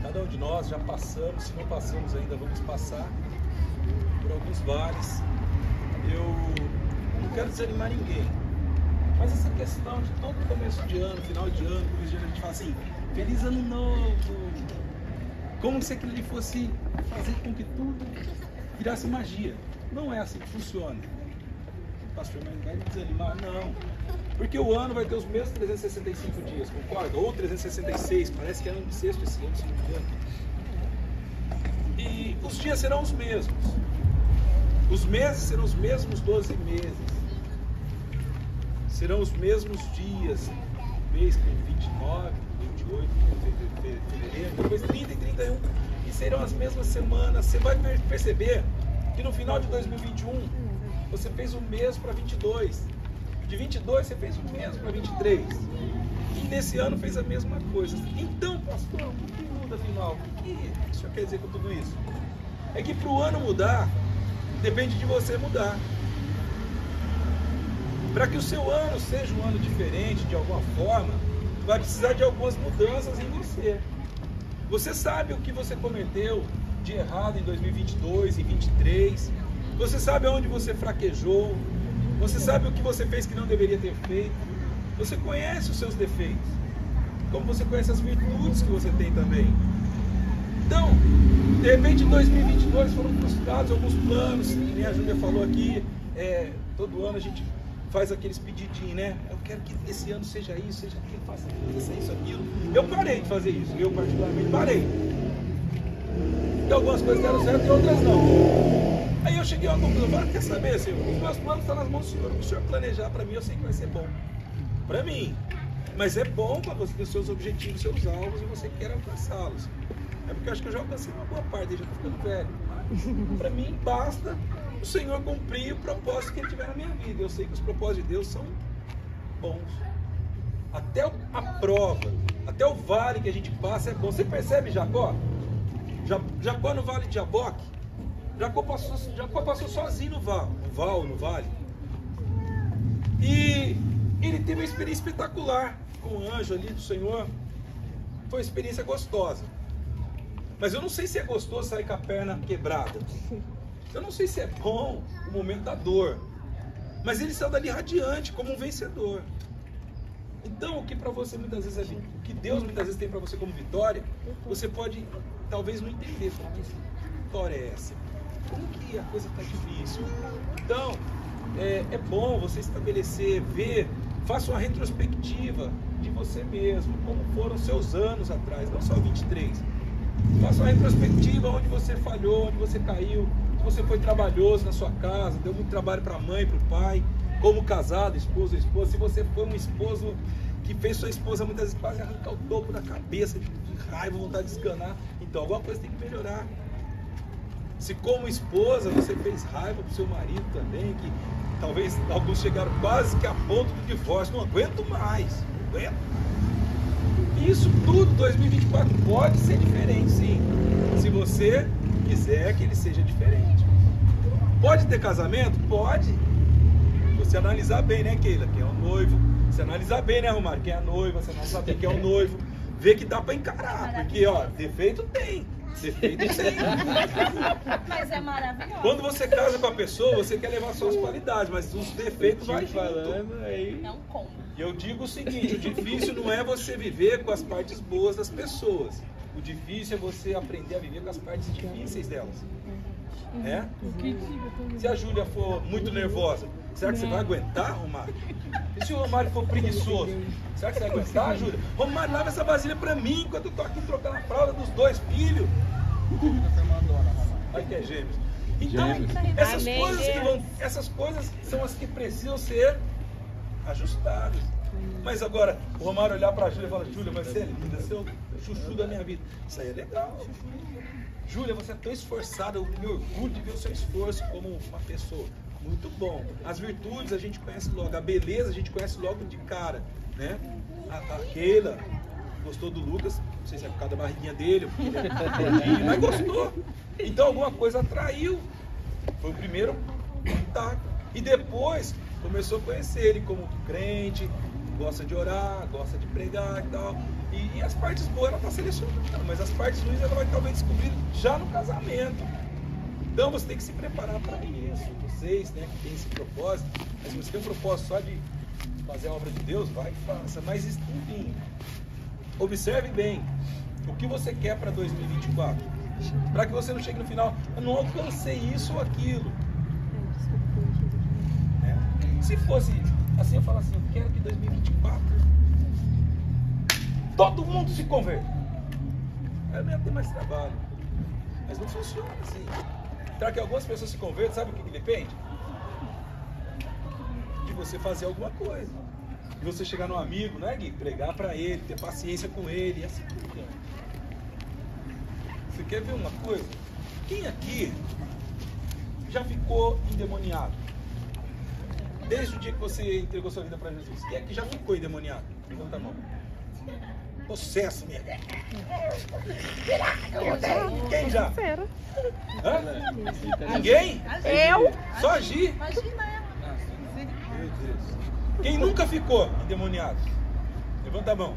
Cada um de nós já passamos, se não passamos ainda, vamos passar por alguns vales. Eu não quero desanimar ninguém, mas essa questão de todo começo de ano, final de ano, começo de ano, a gente fala assim, feliz ano novo, como se aquilo ali fosse fazer com que tudo virasse magia. Não é assim que funciona. Pastor, mas vai me desanimar? Não. Porque o ano vai ter os mesmos 365 dias, concorda? Ou 366, parece que é ano bissexto esse ano, se não me engano. E os dias serão os mesmos. Os meses serão os mesmos 12 meses. Serão os mesmos dias. Mês com 29, 28, fevereiro, depois 30 e 31. E serão as mesmas semanas. Você vai perceber que no final de 2021, você fez o mesmo para 22. De 22 você fez o mesmo para 23. E nesse ano fez a mesma coisa. Então, pastor, o que muda afinal? O que o senhor quer dizer com tudo isso? É que para o ano mudar, depende de você mudar. Para que o seu ano seja um ano diferente de alguma forma, vai precisar de algumas mudanças em você. Você sabe o que você cometeu de errado em 2022 e 2023. Você sabe aonde você fraquejou. Você sabe o que você fez que não deveria ter feito. Você conhece os seus defeitos, como você conhece as virtudes que você tem também. Então, de repente em 2022 foram frustrados alguns planos, nem a Júlia falou aqui, todo ano a gente faz aqueles pedidinhos, né? Eu quero que esse ano seja isso, seja aquilo, faça isso, aquilo. Eu parei de fazer isso, eu particularmente parei. E algumas coisas deram certo e outras não. Aí eu cheguei a uma conclusão, falei, quer saber, Senhor? Os meus planos estão nas mãos do Senhor. O Senhor planejar para mim, eu sei que vai ser bom. Para mim. Mas é bom para você ter os seus objetivos, seus alvos e você quer alcançá-los. É porque eu acho que eu já alcancei uma boa parte, já estou ficando velho. Para mim, basta o Senhor cumprir o propósito que Ele tiver na minha vida. Eu sei que os propósitos de Deus são bons. Até a prova, até o vale que a gente passa é bom. Você percebe Jacó? Jacó no vale de Jaboque, Jacó passou sozinho no vale. E ele teve uma experiência espetacular com o anjo ali do Senhor. Foi uma experiência gostosa. Mas eu não sei se é gostoso sair com a perna quebrada. Eu não sei se é bom o momento da dor. Mas ele saiu dali radiante, como um vencedor. Então, o que para você muitas vezes o que Deus muitas vezes tem para você como vitória, você pode talvez não entender. Que vitória é essa? Como que a coisa está difícil? Então, é bom você estabelecer, ver, faça uma retrospectiva de você mesmo, como foram seus anos atrás, não só 23. Faça uma retrospectiva onde você falhou, onde você caiu, se você foi trabalhoso na sua casa, deu muito trabalho para a mãe, para o pai, como casado, esposa, se você foi um esposo que fez sua esposa muitas vezes quase arrancar o topo da cabeça, de raiva, vontade de esganar, então alguma coisa tem que melhorar. Se como esposa você fez raiva pro seu marido também, que talvez alguns chegaram quase que a ponto do divórcio, não aguento mais, não aguento. Isso tudo, 2024 pode ser diferente sim, se você quiser que ele seja diferente. Pode ter casamento? Pode. Você analisar bem, né, Keila, quem é o noivo, você analisar bem, né, Romário, quem é a noiva, você analisar bem quem é o noivo, ver que dá pra encarar, porque ó, defeito tem. Mas é maravilhoso. Quando você casa com a pessoa, você quer levar suas qualidades, mas os defeitos vai falando aí. Não como. E eu digo o seguinte, o difícil não é você viver com as partes boas das pessoas. O difícil é você aprender a viver com as partes difíceis delas. É? Se a Júlia for muito nervosa, será que você vai aguentar, Romário? E se o Romário for preguiçoso, será que você vai aguentar, Júlia? Romário, lava essa vasilha pra mim enquanto eu tô aqui trocando a fralda dos dois filhos. Aí que é gêmeos. Então, essas coisas são as que precisam ser ajustadas. Mas agora, o Romário olhar pra Júlia e falar, Júlia, vai ser linda, você é o chuchu da minha vida. Isso aí é legal. Júlia, você é tão esforçada, eu me orgulho de ver o seu esforço como uma pessoa. Muito bom. As virtudes a gente conhece logo, a beleza a gente conhece logo de cara, né? A Keila gostou do Lucas, não sei se é por causa da barriguinha dele, mas gostou. Então alguma coisa atraiu. Foi o primeiro contato. E depois começou a conhecer ele como crente, gosta de orar, gosta de pregar e tal. E as partes boas ela está selecionando, mas as partes ruins ela vai talvez descobrir já no casamento. Então você tem que se preparar para isso. Vocês, né, que tem esse propósito, mas se você tem um propósito só de fazer a obra de Deus, vai e faça. Mas enfim, observe bem o que você quer para 2024. Para que você não chegue no final, eu não alcancei isso ou aquilo. Se fosse assim, eu falo assim, eu quero que 2024 todo mundo se converta. Aí eu não ia ter mais trabalho. Mas não funciona assim. Para que algumas pessoas se convertam, sabe o que depende? De você fazer alguma coisa. De você chegar no amigo, né, Gui? Pregar para ele, ter paciência com ele, e assim por diante. Você quer ver uma coisa? Quem aqui já ficou endemoniado? Desde o dia que você entregou sua vida para Jesus. Quem aqui já ficou endemoniado? Levanta a mão. Processo mesmo. Quem já? Hã? Ninguém? Eu? Só agir? Imagina ela. Meu Deus. Quem nunca ficou endemoniado? Levanta a mão.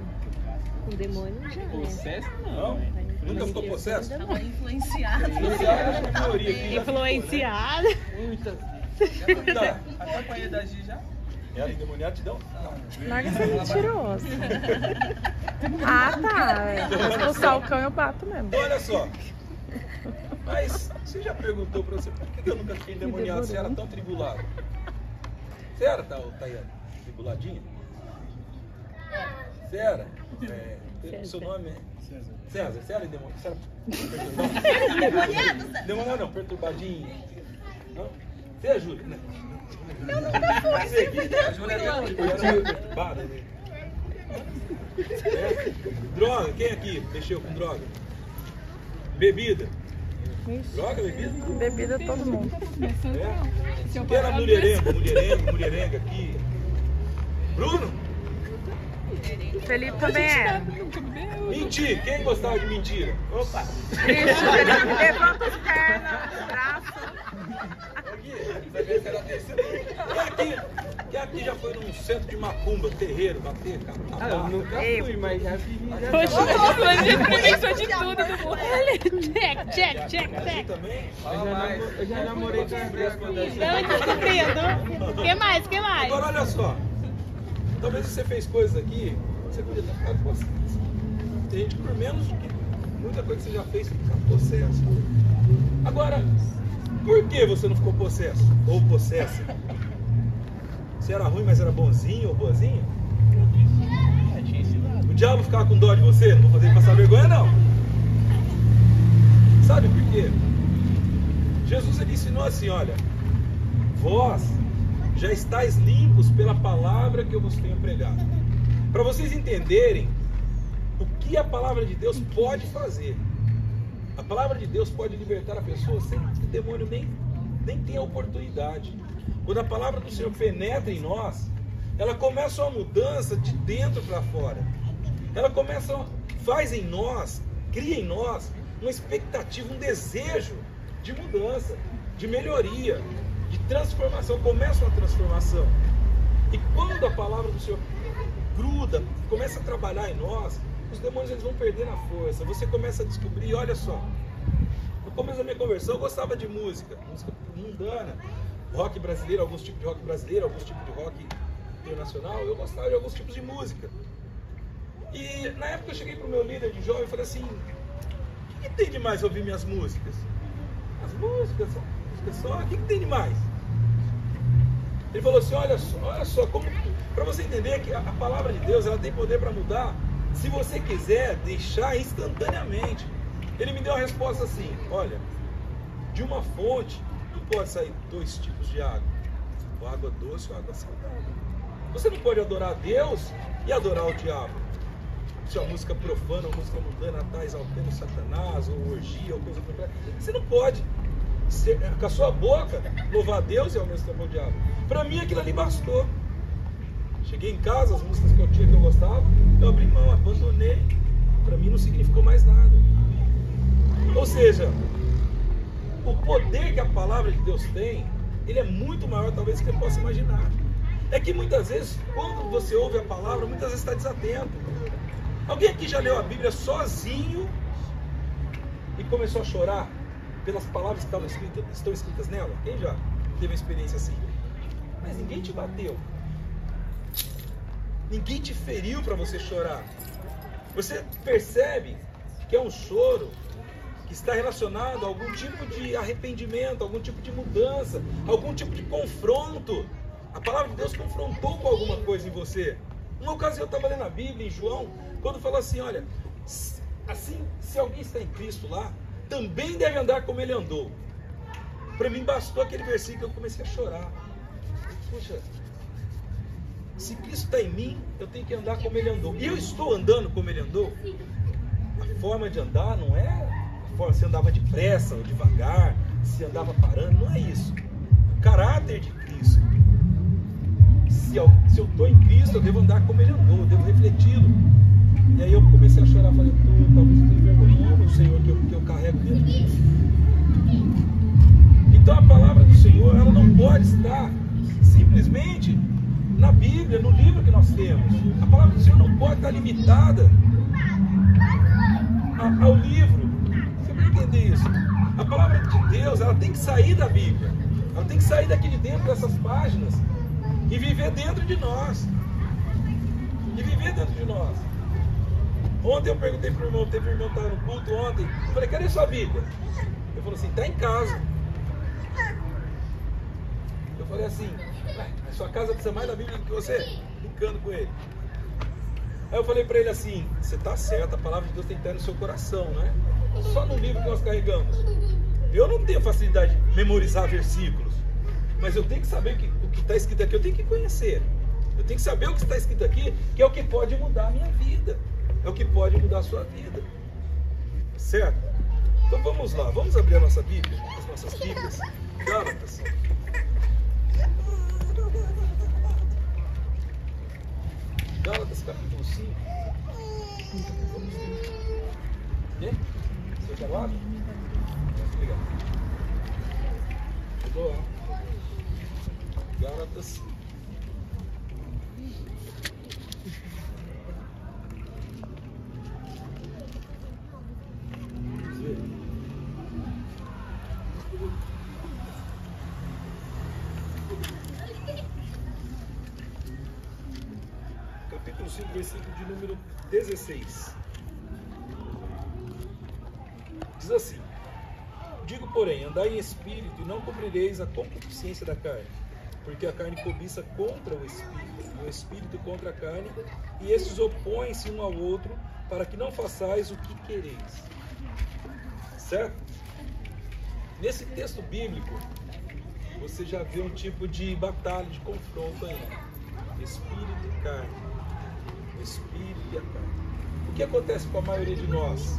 O demônio já, né? Processo Não? Nunca ficou possesso? Tava influenciada. Influenciada. muitas. Tá. A campanha da Gi já? Ela endemoniada te deu? Larga essa mentirosa. Ah, tá. Mas com o salcão eu bato mesmo. Então, olha só. Mas você já perguntou pra você por que eu nunca fiquei endemoniado se era tão tribulado? Você era, Tayane? Tribuladinha? Você era? O seu nome é? César. Você era endemoniado? Endemoniado não, perturbadinho. Não? Você é Júlia, né? Eu nunca fui. Você aqui, a Júlia é perturbada, né? Droga, quem aqui mexeu com droga? Bebida. Droga, bebida? Bebida todo mundo. Quem era mulherenga aqui? Bruno? Felipe também é. Mentir, quem gostava de mentira? Opa! Isso, Felipe. Levanta as pernas, os braços. Quem aqui já foi num centro de macumba, terreiro, bater, Eu nunca fui, mas já vi. Prevenção de tudo do mundo. Check. Também? Eu já namorei com as duas quando Não, descobrindo. O que mais? Agora olha só. Talvez você fez coisas aqui, você podia ter ficado possesso. Tem gente por menos do que muita coisa que você já fez ficar possesso. Agora, por que você não ficou possesso? Ou possessa? Você era ruim, mas era bonzinho ou boazinha? O diabo ficava com dó de você? Não vou fazer ele passar vergonha, não. Sabe por quê? Jesus ele ensinou assim, olha, vós já estáis limpos pela palavra que eu vos tenho pregado. Para vocês entenderem o que a palavra de Deus pode fazer. A palavra de Deus pode libertar a pessoa sem que o demônio nem tenha oportunidade. Quando a palavra do Senhor penetra em nós, ela começa uma mudança de dentro para fora. Ela faz em nós, cria em nós uma expectativa, um desejo de mudança, de melhoria, de transformação. Começa uma transformação. E quando a palavra do Senhor gruda, começa a trabalhar em nós, os demônios eles vão perdendo a força. Você começa a descobrir, olha só, no começo da minha conversão eu gostava de música mundana, rock brasileiro, alguns tipos de rock brasileiro, alguns tipos de rock internacional. Eu gostava de alguns tipos de música. E na época eu cheguei para o meu líder de jovem e falei assim, o que tem de mais ouvir minhas músicas? As músicas só, o que tem de mais? Ele falou assim, olha só, para você entender que a palavra de Deus ela tem poder para mudar, se você quiser deixar instantaneamente. Ele me deu a resposta assim, olha, de uma fonte não pode sair dois tipos de água, ou água doce ou água salgada. Você não pode adorar a Deus e adorar o diabo. Se é uma música profana, uma música mundana, está exaltando Satanás, ou orgia, ou coisa contrária, você não pode com a sua boca louvar a Deus e ao mesmo tempo o diabo. Para mim aquilo ali bastou. Cheguei em casa, as músicas que eu gostava, eu abri mão, abandonei. Para mim não significou mais nada. Ou seja, o poder que a palavra de Deus tem, ele é muito maior talvez do que você possa imaginar. É que muitas vezes, quando você ouve a palavra, muitas vezes está desatento. Alguém aqui já leu a Bíblia sozinho e começou a chorar pelas palavras que estão escritas nela? Quem já teve uma experiência assim? Mas ninguém te bateu. Ninguém te feriu para você chorar. Você percebe que é um choro que está relacionado a algum tipo de arrependimento, algum tipo de mudança, algum tipo de confronto. A palavra de Deus confrontou com alguma coisa em você. Uma ocasião eu estava lendo a Bíblia em João, quando falou assim, olha, assim, se alguém está em Cristo lá, também deve andar como ele andou. Para mim bastou aquele versículo, eu comecei a chorar. Poxa, se Cristo está em mim, eu tenho que andar como ele andou. E eu estou andando como ele andou. A forma de andar não é a forma se andava depressa ou devagar, se andava parando, não é isso. O caráter de Cristo. Se eu estou em Cristo, eu devo andar como ele andou, eu devo refleti-lo. E aí eu comecei a chorar, falei, talvez eu estou envergonhando o Senhor que eu carrego dentro de mim. Então a palavra do Senhor, ela não pode estar simplesmente na Bíblia, no livro que nós temos. A palavra do Senhor não pode estar limitada ao livro. Você vai entender isso. A palavra de Deus, ela tem que sair da Bíblia. Ela tem que sair daqui de dentro dessas páginas e viver dentro de nós. E viver dentro de nós. Ontem eu perguntei para o irmão, teve um irmão que estava no culto ontem, eu falei, cadê sua Bíblia? Ele falou assim, está em casa. Eu falei assim, a sua casa precisa mais da Bíblia do que você? Brincando com ele. Aí eu falei para ele assim, você está certo, a palavra de Deus tem que estar no seu coração, né? Só no livro que nós carregamos. Eu não tenho facilidade de memorizar versículos, mas eu tenho que saber o que está escrito aqui, eu tenho que conhecer. Eu tenho que saber o que está escrito aqui, que é o que pode mudar a minha vida. É o que pode mudar a sua vida. Certo? Então vamos lá, vamos abrir a nossa Bíblia, as nossas Bíblias. Gálatas. Gálatas capítulo 5. Vamos ver. Quê? Você quer lá? Obrigado. Chegou lá. Gálatas. Capítulo 5, versículo de número 16. Diz assim: digo, porém, andai em espírito e não cumprireis a concupiscência da carne, porque a carne cobiça contra o espírito, e o espírito contra a carne, e estes opõem-se um ao outro, para que não façais o que quereis. Certo? Nesse texto bíblico, você já vê um tipo de batalha, de confronto aí. Espírito e carne. Espírito e a carne. O que acontece com a maioria de nós?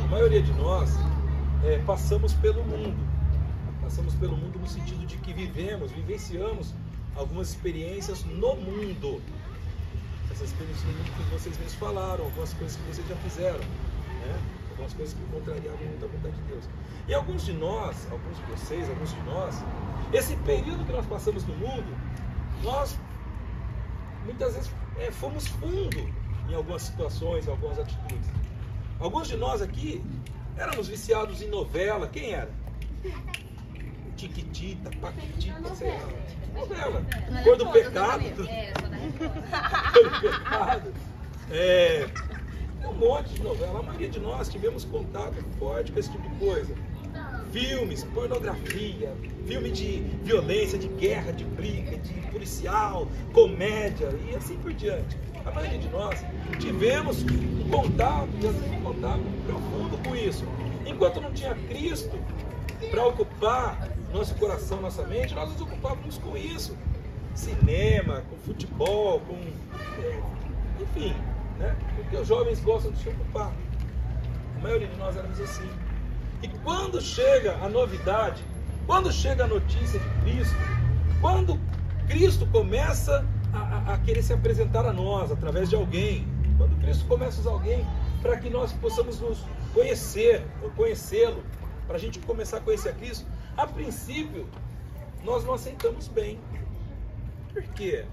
A maioria de nós passamos pelo mundo. Passamos pelo mundo no sentido de que vivenciamos algumas experiências no mundo. Essas experiências no mundo que vocês mesmos falaram, algumas coisas que vocês já fizeram, né? Algumas coisas que contrariavam muito a vontade de Deus. E alguns de nós, alguns de vocês, alguns de nós, esse período que nós passamos no mundo, nós muitas vezes fomos fundo em algumas situações, em algumas atitudes. Alguns de nós aqui éramos viciados em novela. Quem era? Tiquitita, Paquitita, sei lá. Novela. Cor do Pecado. Cor do Pecado. Um monte de novela. A maioria de nós tivemos contato forte com esse tipo de coisa. Filmes, pornografia, filme de violência, de guerra, de briga, de policial, comédia e assim por diante. A maioria de nós tivemos um contato, e às vezes um contato profundo com isso. Enquanto não tinha Cristo para ocupar nosso coração, nossa mente, nós nos ocupávamos com isso. Cinema, com futebol, com... enfim, né? O que os jovens gostam de se ocupar. A maioria de nós éramos assim. E quando chega a novidade, quando chega a notícia de Cristo, quando Cristo começa a querer se apresentar a nós através de alguém, quando Cristo começa a usar alguém para que nós possamos nos conhecer, ou conhecê-lo, para a gente começar a conhecer a Cristo, a princípio, nós não aceitamos bem. Por quê?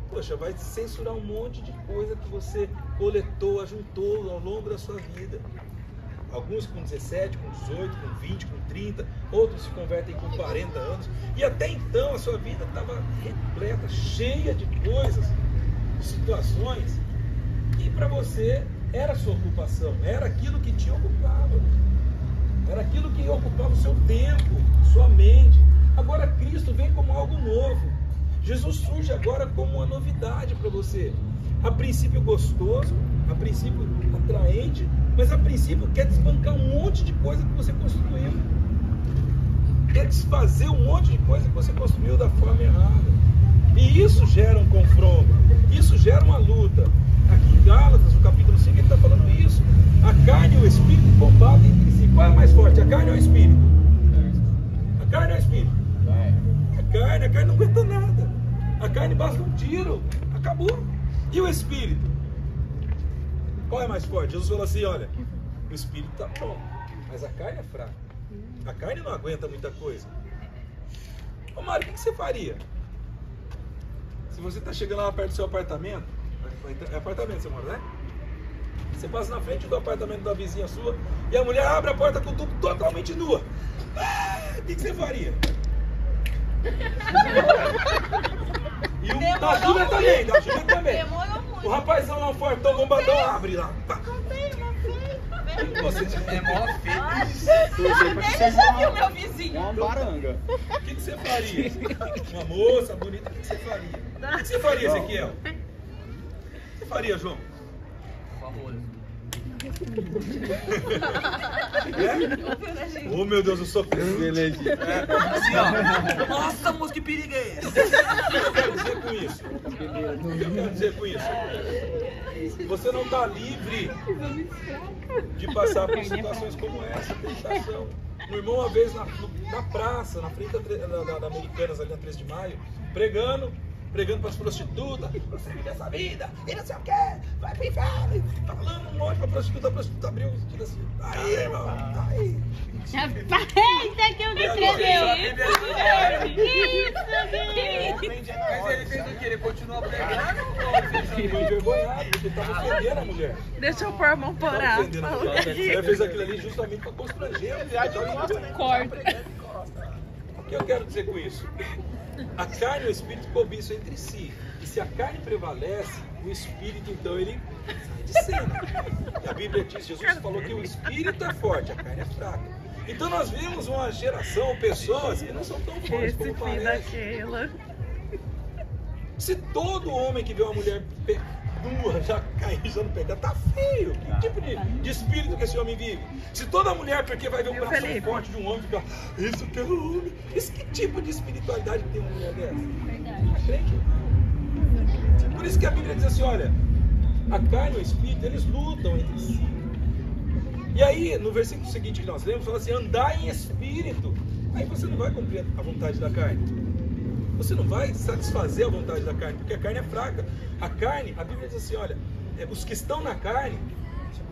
Poxa, vai censurar um monte de coisa que você coletou, ajuntou ao longo da sua vida. Alguns com 17, com 18, com 20, com 30, outros se convertem com 40 anos. E até então a sua vida estava repleta, cheia de coisas, de situações, que para você era a sua ocupação, era aquilo que te ocupava. Era aquilo que ocupava o seu tempo, sua mente. Agora Cristo vem como algo novo. Jesus surge agora como uma novidade para você. A princípio gostoso, a princípio atraente, mas a princípio quer desbancar um monte de coisa que você construiu. Quer desfazer um monte de coisa que você construiu da forma errada. E isso gera um confronto, isso gera uma luta. Aqui em Gálatas, no capítulo 5, ele está falando isso. A carne e o espírito combatem entre si. Qual é mais forte, a carne ou o espírito? A carne ou o espírito? A carne não aguenta nada. A carne basta um tiro, acabou. E o espírito? Qual é mais forte? Jesus falou assim, olha, o espírito está pronto, mas a carne é fraca. A carne não aguenta muita coisa. Ô Mário, o que você faria? Se você está chegando lá perto do seu apartamento, é apartamento que você mora, né? Você passa na frente do apartamento da vizinha sua e a mulher abre a porta com tudo totalmente nua. O que você faria? E o da Júlia também, Demorou muito. O rapazão lá, um fortão, bombadão, abre lá. Você É mó feio. Ele já viu meu vizinho. Uma baranga. O que você faria? Uma moça bonita, o que você faria? O que você faria, Ezequiel? O que você faria, João? É? Oh meu Deus, eu sou assim, ó. Nossa, moço, que perigo é esse? O que eu quero dizer com isso? O que eu quero dizer com isso? Você não está livre de passar por situações como essa, tentação. Um irmão, uma vez na praça, na frente da Americanas, ali na 13 de maio, pregando para as prostitutas, você vive essa vida, e não sei o que, vai pro inferno, falando um monte para a prostituta abriu o tiro assim, aí irmão, aí. Eita, que eu me tremeu. Mas ele fez o quê? Ele continua pregando? Ficou envergonhado, porque estava ofendendo a mulher. Deixa eu pôr a mão por Estava alto. ofendendo a mulher. Ele fez aquilo ali justamente para constranger a mulher. Corta. O que eu quero dizer com isso? A carne e o espírito cobiçam entre si. E se a carne prevalece, o espírito então ele sai de cena. E a Bíblia diz, Jesus falou que o espírito é forte, a carne é fraca. Então nós vemos uma geração, pessoas que não são tão fortes Esse como fim parece. daquela. Se todo homem que vê uma mulher nua já cair já no pecado, tá feio. Que tipo de espírito que esse homem vive? Se toda mulher, porque vai ver o coração Felipe? forte de um homem, fica, isso que é um homem. Isso que tipo de espiritualidade que tem uma mulher dessa? Verdade. Crente? Por isso que a Bíblia diz assim, olha, a carne e o espírito, eles lutam entre si. E aí, no versículo seguinte que nós lemos, fala assim, andar em espírito. Aí você não vai cumprir a vontade da carne. Você não vai satisfazer a vontade da carne, porque a carne é fraca. A carne, a Bíblia diz assim, olha, os que estão na carne,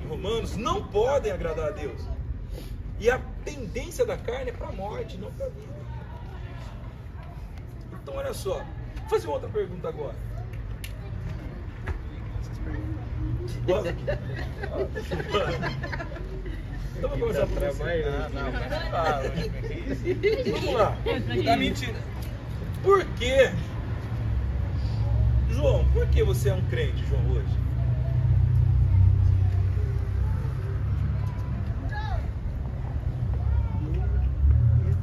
em Romanos, não podem agradar a Deus. E a tendência da carne é para a morte, não para a vida. Então, olha só, vou fazer uma outra pergunta agora. Gosta? Então vamos começar por você. Vamos lá. Dá mentira. Por que, João, por que você é um crente, João, hoje?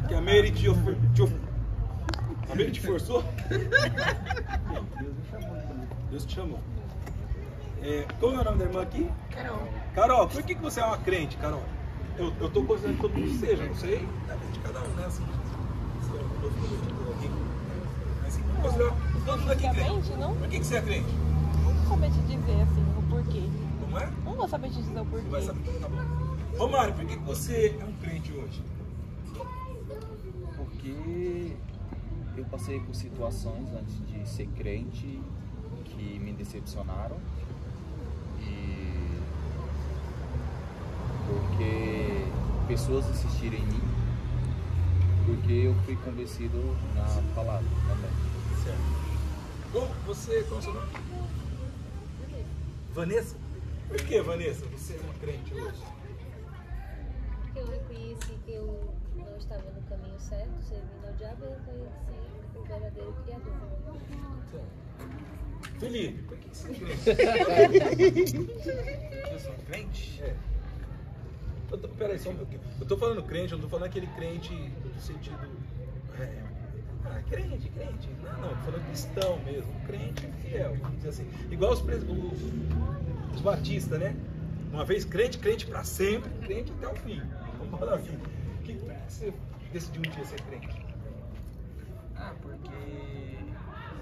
Que a Mary a Mary te forçou? Deus te chamou. Qual é o nome da irmã aqui? Carol. Carol, por que você é uma crente, Carol? Eu estou considerando que todo mundo seja, não sei, depende de cada um, né? Assim, todo mundo aqui é crente. Não? Por que você é crente? Não vou saber te dizer assim o porquê. Como é? Não vou saber te dizer o Você porquê. vai saber, tá bom. Ô Mário, por que você é um crente hoje? Porque eu passei por situações antes de ser crente que me decepcionaram. E porque pessoas insistiram em mim, porque eu fui convencido na palavra também. Certo. Qual é o seu nome? Vanessa? Por que, Vanessa, você é uma crente hoje? Porque eu reconheci que eu não estava no caminho certo, servindo ao diabo, e eu reconheci o verdadeiro Criador. Felipe, por que você é crente? Eu sou crente? É. Peraí, só um pouquinho. Eu tô falando crente, eu não tô falando aquele crente no sentido. Crente. Não, tô falando cristão mesmo. Crente fiel, vamos dizer assim. Igual os batistas, né? Uma vez crente pra sempre, crente até o fim. Vamos falar assim. Por que você decidiu um dia ser crente? Porque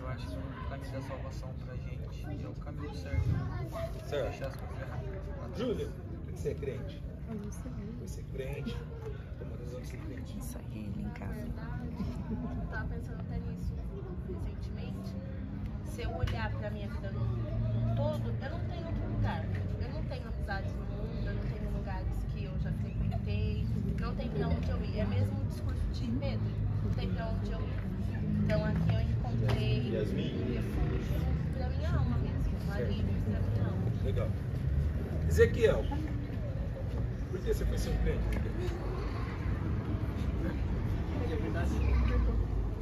eu acho que o caminho da salvação pra gente é o caminho certo. Certo. Deixar as coisas erradas. Júlia, por que você é crente? Foi ser crente. Como Deus vai ser crente? Isso aí, ele em casa. Eu tava pensando até nisso recentemente. Se eu olhar pra minha vida no todo, eu não tenho outro lugar. Eu não tenho amizades no mundo, eu não tenho lugares que eu já frequentei, não tem pra onde eu ir. É mesmo o discurso de Pedro, não tem pra onde eu ir. Então aqui eu encontrei refúgio pra minha alma mesmo, um alívio pra minha alma. Legal. Ezequiel, por que você foi ser um crente?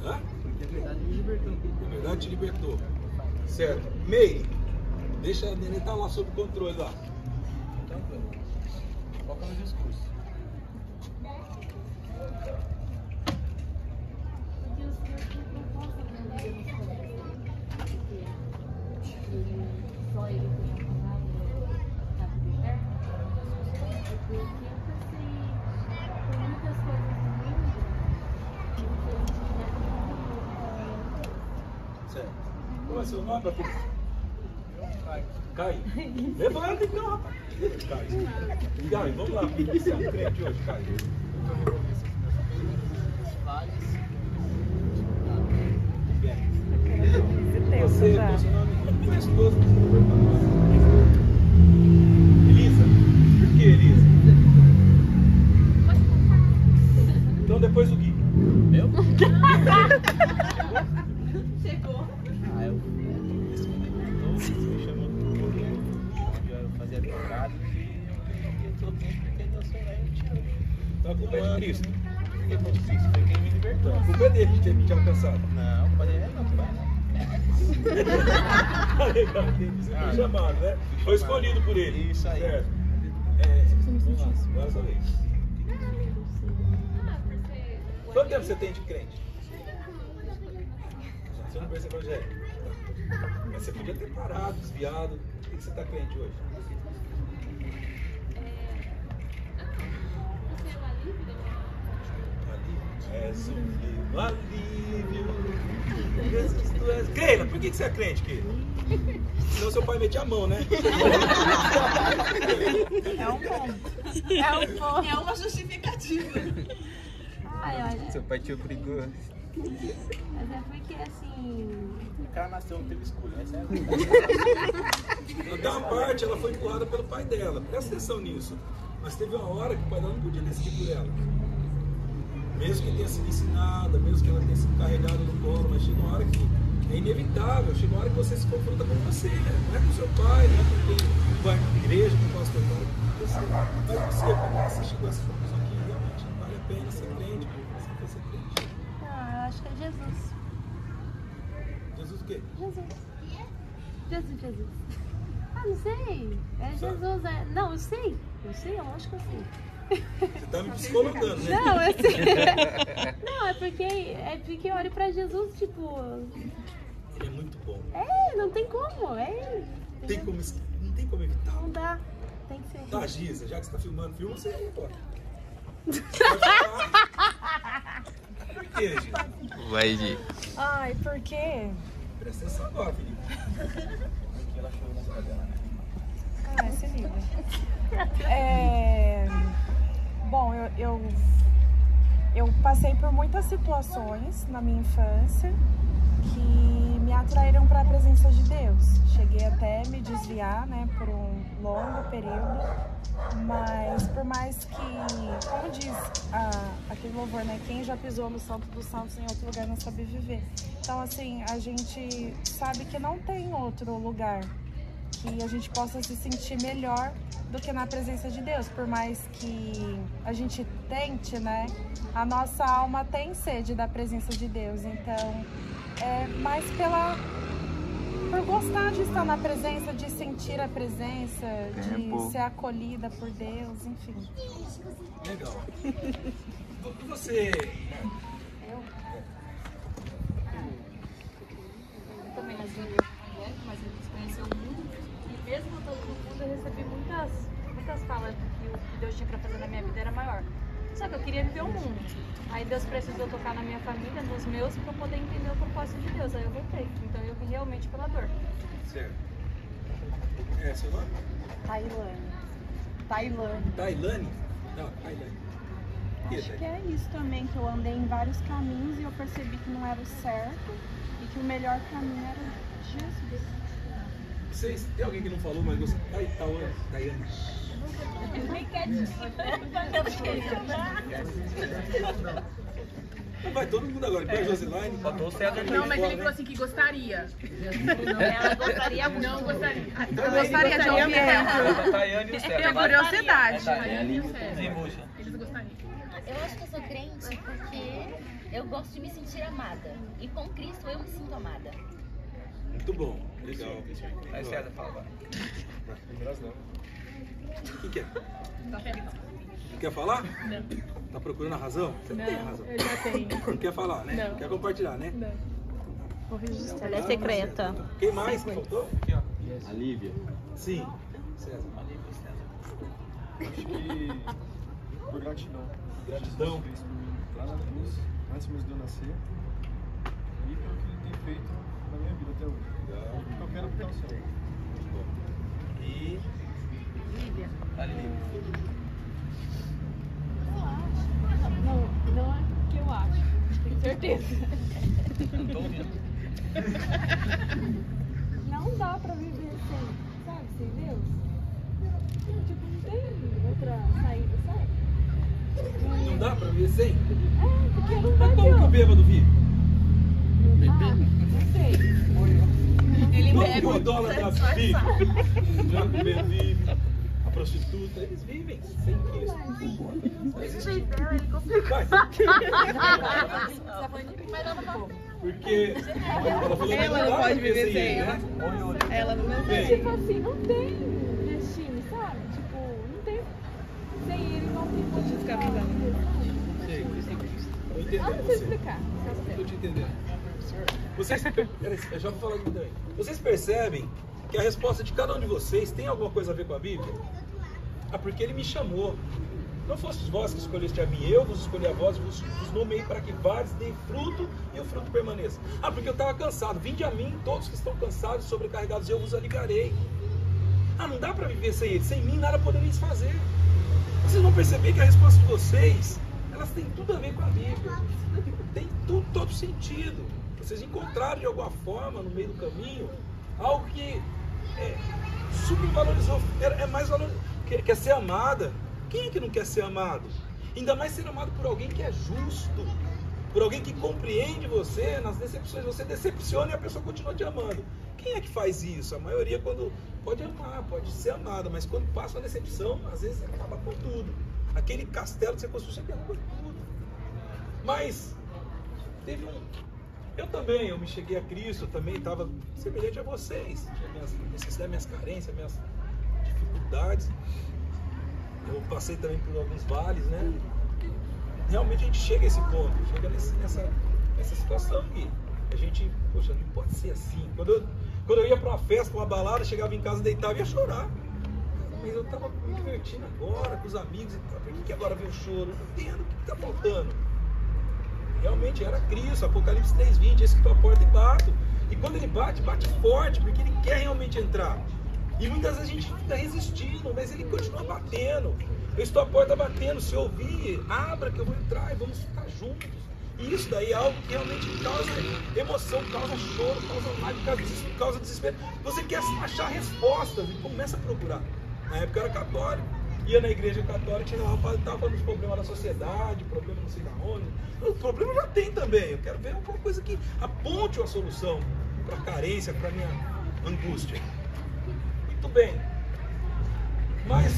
Hã? Porque a verdade me libertou. A verdade te libertou. Certo. Meire, deixa a neném estar lá sob controle lá. Tranquilo. Foca no discurso. Porque o Senhor tem proposta para nós nos corações. Só Ele tem a palavra da vida eterna. Porque eu passei por muitas coisas no mundo que me fez tirar Certo. Qual é o seu nome, papai? Caio. Levanta então, rapaz. Caio, vamos lá. Por que você é um crente hoje, Caio? Você, qual é o seu nome? Eu não conheço todos. Elisa? Por que Elisa? Então depois o Gui. Eu? Chegou. Eu me chamou onde eu fazia pecado e eu tô bem porque Deus foi lá e eu te amo. Então a culpa é de Cristo. Por que foi difícil? Foi quem me libertou. A culpa é dele de ter te alcançado. Não, pode ir, não, pai. Legal, entendi. Você foi chamado, né? Foi escolhido por ele. Isso aí. Certo. Vamos lá, agora é sua vez. Quanto tempo você tem de crente? Você não conhece o evangelho? Mas você podia ter parado, desviado. Por que você está crente hoje? És um meu alívio. Jesus, tu és. Keila, por que você é crente, Keila? Senão seu pai mete a mão, né? É um ponto. É uma justificativa. Ai, olha, Seu pai te obrigou. mas é porque assim. O cara nasceu, não teve escolha. Essa é a Da uma parte, ela foi empurrada pelo pai dela. Presta atenção nisso. Mas teve uma hora que o pai dela não podia decidir por ela. Mesmo que tenha sido ensinada, mesmo que ela tenha sido carregada no colo, mas chega uma hora que é inevitável. Chega uma hora que você se confronta com você, né? Não é com seu pai, não é com quem vai na igreja, com o pastor, não é com você. Mas você, como você chegou a essa conclusão que realmente vale a pena ser crente, porque você quer ser crente. Ah, eu acho que é Jesus. Jesus o quê? Jesus. Ah, não sei. É Jesus. É... Não, eu sei. Eu sei, eu acho que eu sei. Você tá me psicologando, né? Não, eu sei. Não, é porque eu olho pra Jesus, tipo. Ele é muito bom. Não tem como. É ele. Não tem como evitar. Não dá. Tem que ser. Tá, Giza, já que você tá filmando, filma você aí, pô. Por que, Giza? Vai, Gi. Ai, por quê? Presta atenção agora, Felipe. que ela achou na cara dela. Ah, esse livro. Bom, eu passei por muitas situações na minha infância que me atraíram para a presença de Deus. Cheguei até a me desviar, né, por um longo período, mas por por mais que, como diz aquele louvor, né? Quem já pisou no Santo dos Santos em outro lugar não sabe viver. Então, assim, a gente sabe que não tem outro lugar que a gente possa se sentir melhor do que na presença de Deus. Por mais que a gente tente, né? A nossa alma tem sede da presença de Deus. Então, é mais por gostar de estar na presença, de sentir a presença, de ser acolhida por Deus, enfim. Legal. E você? Eu também nasci em evangélico, mas a gente conheceu o mundo. E mesmo estando no mundo, eu recebi muitas falas de que o que Deus tinha para fazer na minha vida era maior. Só que eu queria viver o mundo. Aí Deus precisou tocar na minha família, nos meus, para eu poder entender o propósito de Deus. Aí eu voltei. Então eu vim realmente pela dor. Certo. É seu nome? Tailane. Tailane? Não, Tailane. Acho que é isso também, que eu andei em vários caminhos e eu percebi que não era o certo e que o melhor caminho era Jesus. Vocês, tem alguém que não falou, mas você... Taiane. Vai todo mundo agora, depois Josilaine. Faltou o César. Não, mas ele falou assim que gostaria. Ela gostaria muito. Não gostaria. Então, Eu gostaria de ouvir ela. Taiane e o César. Tenho curiosidade. Desembucha. Eles gostariam. Eu acho que eu sou crente porque eu gosto de me sentir amada. E com Cristo eu me sinto amada. Muito bom, legal. Aí César fala agora. Quem quer? Quer falar? Não. Tá procurando a razão? Você não tem a razão. Eu já tenho. Não quer falar, né? Não. Quer compartilhar, né? Não. Vou registrar. Ela é secreta. Quem mais que faltou? Aqui, ó. A Lívia. Sim. César. Ali pro César. Acho que por gratidão. Gratidão. Fez por mim lá na cruz, antes mesmo de eu nascer. E pelo que ele tem feito na minha vida até hoje. Legal. Eu quero aplicar o céu. E... Ali. Não é o que eu acho. Tenho certeza. Não tô ouvindo. Não dá pra viver sem, sabe, sem Deus. Tipo, não tem outra saída, sabe? Não dá pra viver sem? É, porque não vai Mas ter como que o outra. bêbado vive? Não sei. Ele Como bebe. que o idólatra vive? O drunk vive. A prostituta, eles vivem sem Cristo. Porque ela falou que Ela não pode viver sem, né? Ela não Bem, Tipo assim, não tem destino, sabe? Tipo, não tem. Sem ele não tem como ficar sabe? sei. Tô entendendo Ah, não sei você. explicar. Tô te entendendo. Vocês, peraí, eu já vou falar aqui também. Vocês percebem que a resposta de cada um de vocês tem alguma coisa a ver com a Bíblia? Ah, porque ele me chamou. Não fostes vós que escolheste a mim, eu vos escolhi a vós, vos nomeei para que vades, deem fruto e o fruto permaneça. Ah, porque eu estava cansado. Vinde a mim, todos que estão cansados e sobrecarregados, eu vos aliviarei. Ah, não dá para viver sem ele. Sem mim nada poderíeis fazer. Vocês vão perceber que a resposta de vocês, elas têm tudo a ver com a Bíblia. Tem tudo, todo sentido. Vocês encontraram de alguma forma no meio do caminho algo que supervalorizou, é mais valorizado. Quer ser amada. Quem é que não quer ser amado? Ainda mais ser amado por alguém que é justo, por alguém que compreende você nas decepções. Você decepciona e a pessoa continua te amando. Quem é que faz isso? A maioria quando pode amar, pode ser amada, mas quando passa uma decepção, às vezes acaba com tudo. Aquele castelo que você construiu, você derruba tudo. Mas teve eu também, eu me cheguei a Cristo, eu também estava semelhante a vocês. Tinha minhas necessidades, minhas carências, minhas dificuldades. Eu passei também por alguns vales, né? Realmente a gente chega a esse ponto, chega nessa situação aqui. A gente, poxa, não pode ser assim. Quando eu ia para uma festa, uma balada, chegava em casa, deitava e ia chorar. Mas eu estava me divertindo agora, com os amigos e tal. Por que agora veio o choro? Eu não entendo o que está faltando. Realmente era Cristo, Apocalipse 3:20, esse que estou à porta e bato. E quando ele bate, bate forte, porque ele quer realmente entrar. E muitas vezes a gente fica resistindo, mas ele continua batendo. Eu estou à porta batendo, se ouvir, abra que eu vou entrar e vamos ficar juntos. E isso daí é algo que realmente causa emoção, causa choro, causa lágrimas, causa desespero. Você quer achar respostas e começa a procurar. Na época eu era católico, ia na igreja católica, chegava lá, estava falando dos problemas da sociedade, problema não sei da onde. O problema já tem também. Eu quero ver alguma coisa que aponte uma solução para a carência, para a minha angústia. Muito bem. Mas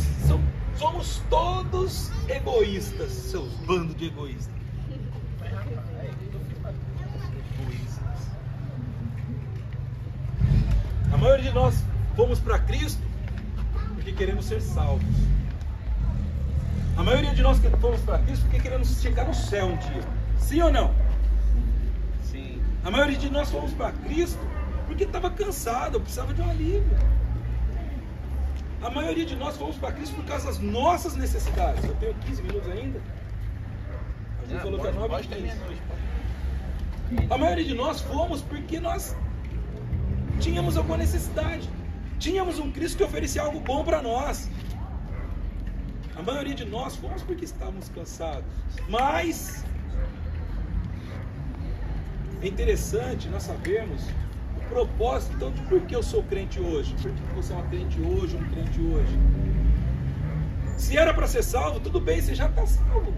somos todos egoístas, seus bandos de egoístas. Egoístas. A maioria de nós fomos para Cristo porque queremos ser salvos. A maioria de nós fomos para Cristo porque queremos chegar no céu um dia. Sim ou não? Sim. A maioria de nós fomos para Cristo porque estava cansado, precisava de um alívio. A maioria de nós fomos para Cristo por causa das nossas necessidades. Eu tenho 15 minutos ainda. A gente falou que é 9h15. A maioria de nós fomos porque nós tínhamos alguma necessidade. Tínhamos um Cristo que oferecia algo bom para nós. A maioria de nós fomos porque estávamos cansados. Mas é interessante nós sabermos o propósito, então, de por que eu sou crente hoje. Por que você é uma crente hoje, um crente hoje. Se era para ser salvo, tudo bem, você já está salvo.